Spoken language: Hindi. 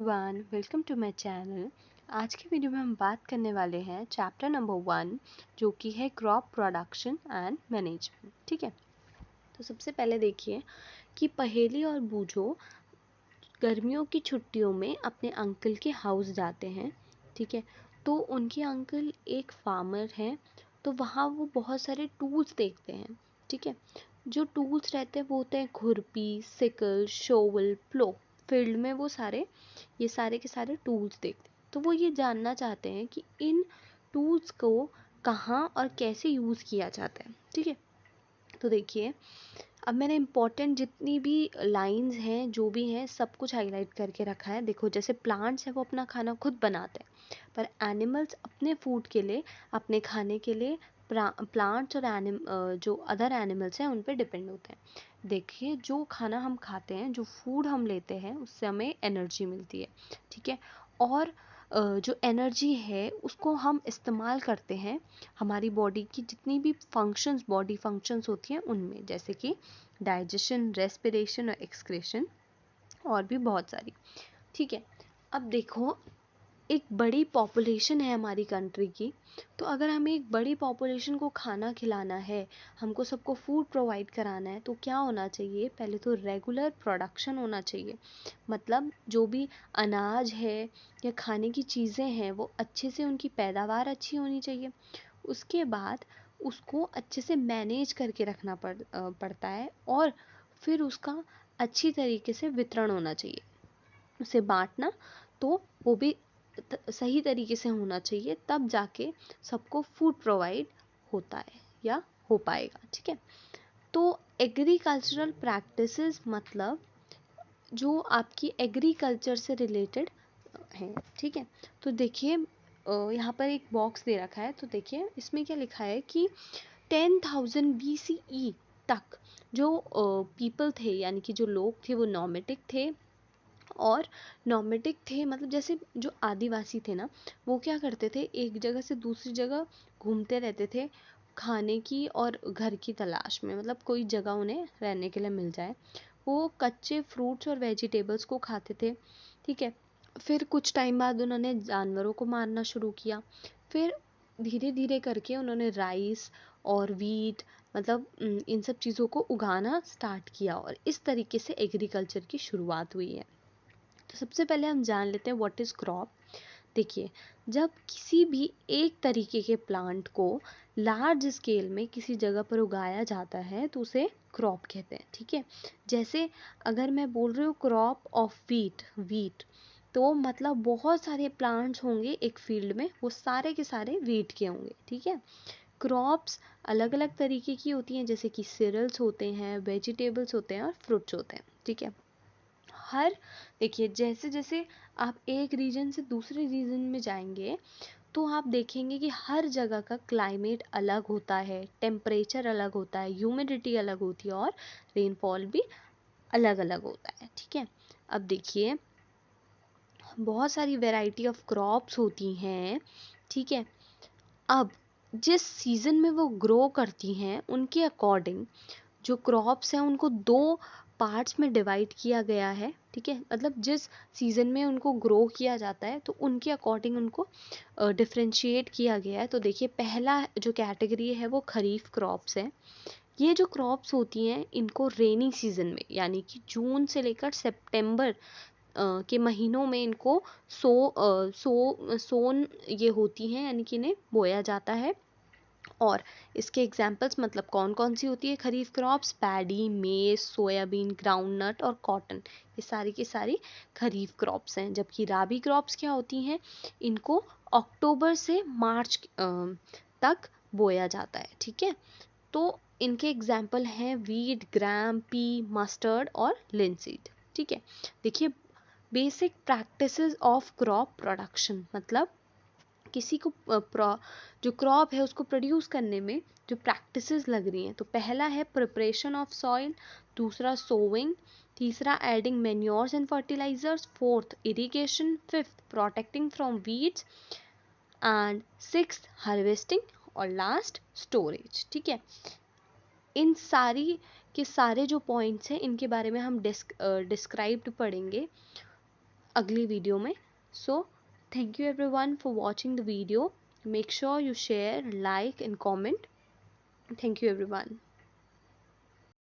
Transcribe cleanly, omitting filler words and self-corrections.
One welcome to my channel. आज की वीडियो में हम बात करने वाले हैं चैप्टर नंबर 1 जो कि है क्रॉप प्रोडक्शन एंड मैनेजमेंट। ठीक है, तो सबसे पहले देखिए कि पहेली और बूझो गर्मियों की छुट्टियों में अपने अंकल के हाउस जाते हैं। ठीक है, तो उनके अंकल एक फार्मर हैं, तो वहाँ वो बहुत सारे टूल्स देखते हैं। ठीक है, जो टूल्स रहते हैं वो होते हैं खुरपी, सिकल, शोवल, प्लो। फील्ड में वो ये सारे के सारे टूल्स देखते हैं, तो वो ये जानना चाहते हैं कि इन टूल्स को कहाँ और कैसे यूज़ किया जाता है। ठीक है, तो देखिए अब मैंने इम्पोर्टेंट जितनी भी लाइंस हैं जो भी हैं सब कुछ हाईलाइट करके रखा है। देखो जैसे प्लांट्स हैं वो अपना खाना खुद बनाते हैं, पर एनिमल्स अपने फूड के लिए, अपने खाने के लिए प्लांट्स और जो अदर एनिमल्स हैं उन पे डिपेंड होते हैं। देखिए जो खाना हम खाते हैं, जो फूड हम लेते हैं, उससे हमें एनर्जी मिलती है। ठीक है, और जो एनर्जी है उसको हम इस्तेमाल करते हैं हमारी बॉडी की जितनी भी फंक्शंस, बॉडी फंक्शंस होती हैं उनमें, जैसे कि डाइजेशन, रेस्पिरेशन और एक्सक्रेशन, और भी बहुत सारी। ठीक है, अब देखो एक बड़ी पॉपुलेशन है हमारी कंट्री की, तो अगर हमें एक बड़ी पॉपुलेशन को खाना खिलाना है, हमको सबको फूड प्रोवाइड कराना है, तो क्या होना चाहिए? पहले तो रेगुलर प्रोडक्शन होना चाहिए। मतलब जो भी अनाज है या खाने की चीज़ें हैं वो अच्छे से, उनकी पैदावार अच्छी होनी चाहिए। उसके बाद उसको अच्छे से मैनेज करके रखना पड़ता है, और फिर उसका अच्छी तरीके से वितरण होना चाहिए, उसे बांटना। तो वो भी सही तरीके से होना चाहिए, तब जाके सबको फूड प्रोवाइड होता है या हो पाएगा। ठीक है, तो एग्रीकल्चरल प्रैक्टिसेस मतलब जो आपकी एग्रीकल्चर से रिलेटेड हैं। ठीक है, तो देखिए यहाँ पर एक बॉक्स दे रखा है, तो देखिए इसमें क्या लिखा है कि 10,000 BCE तक जो पीपल थे, यानी कि जो लोग थे वो नॉमेटिक थे। और नॉमेटिक थे मतलब जैसे जो आदिवासी थे ना, वो क्या करते थे, एक जगह से दूसरी जगह घूमते रहते थे खाने की और घर की तलाश में, मतलब कोई जगह उन्हें रहने के लिए मिल जाए। वो कच्चे फ्रूट्स और वेजिटेबल्स को खाते थे। ठीक है, फिर कुछ टाइम बाद उन्होंने जानवरों को मारना शुरू किया। फिर धीरे धीरे करके उन्होंने राइस और वीट, मतलब इन सब चीज़ों को उगाना स्टार्ट किया, और इस तरीके से एग्रीकल्चर की शुरुआत हुई है। तो सबसे पहले हम जान लेते हैं व्हाट इज़ क्रॉप। देखिए जब किसी भी एक तरीके के प्लांट को लार्ज स्केल में किसी जगह पर उगाया जाता है तो उसे क्रॉप कहते हैं। ठीक है, जैसे अगर मैं बोल रही हूँ क्रॉप ऑफ वीट, तो मतलब बहुत सारे प्लांट्स होंगे एक फील्ड में, वो सारे के सारे वीट के होंगे। ठीक है, क्रॉप्स अलग अलग तरीके की होती हैं, जैसे कि सीरियल्स होते हैं, वेजिटेबल्स होते हैं और फ्रूट्स होते हैं। ठीक है, हर देखिए जैसे जैसे आप एक रीजन से दूसरे रीजन में जाएंगे तो आप देखेंगे कि हर जगह का क्लाइमेट अलग होता है, टेम्परेचर अलग होता है, ह्यूमिडिटी अलग होती है, और रेनफॉल भी अलग अलग होता है। ठीक है, अब देखिए बहुत सारी वैरायटी ऑफ क्रॉप्स होती हैं। ठीक है, अब जिस सीजन में वो ग्रो करती हैं उनके अकॉर्डिंग जो क्रॉप्स हैं उनको दो पार्ट्स में डिवाइड किया गया है। ठीक है, मतलब जिस सीजन में उनको ग्रो किया जाता है तो उनके अकॉर्डिंग उनको डिफ्रेंशिएट किया गया है। तो देखिए पहला जो कैटेगरी है वो खरीफ क्रॉप्स है। ये जो क्रॉप्स होती हैं इनको रेनी सीजन में, यानी कि जून से लेकर सितंबर के महीनों में इनको सोन ये होती हैं, यानी कि इन्हें बोया जाता है। और इसके एग्जाम्पल्स मतलब कौन कौन सी होती है खरीफ क्रॉप्स? पैडी, मेज, सोयाबीन, ग्राउंडनट और कॉटन, ये सारी की सारी खरीफ क्रॉप्स हैं। जबकि राबी क्रॉप्स क्या होती हैं? इनको अक्टूबर से मार्च तक बोया जाता है। ठीक है, तो इनके एग्जाम्पल हैं वीट, ग्राम, पी, मस्टर्ड और लिनसीड। ठीक है, देखिए basic practices of crop production मतलब किसी को जो क्रॉप है उसको प्रोड्यूस करने में जो प्रैक्टिसेस लग रही हैं। तो पहला है प्रिपरेशन ऑफ सॉइल, दूसरा सोविंग, तीसरा adding manures and fertilizers, fourth irrigation, fifth protecting from weeds and sixth harvesting, और लास्ट स्टोरेज। ठीक है, इन सारी के सारे जो पॉइंट्स हैं इनके बारे में हम डिस्क्राइब्ड पढ़ेंगे। अगली वीडियो में। So thank you everyone for watching the video. Make sure you share, like and comment. Thank you everyone.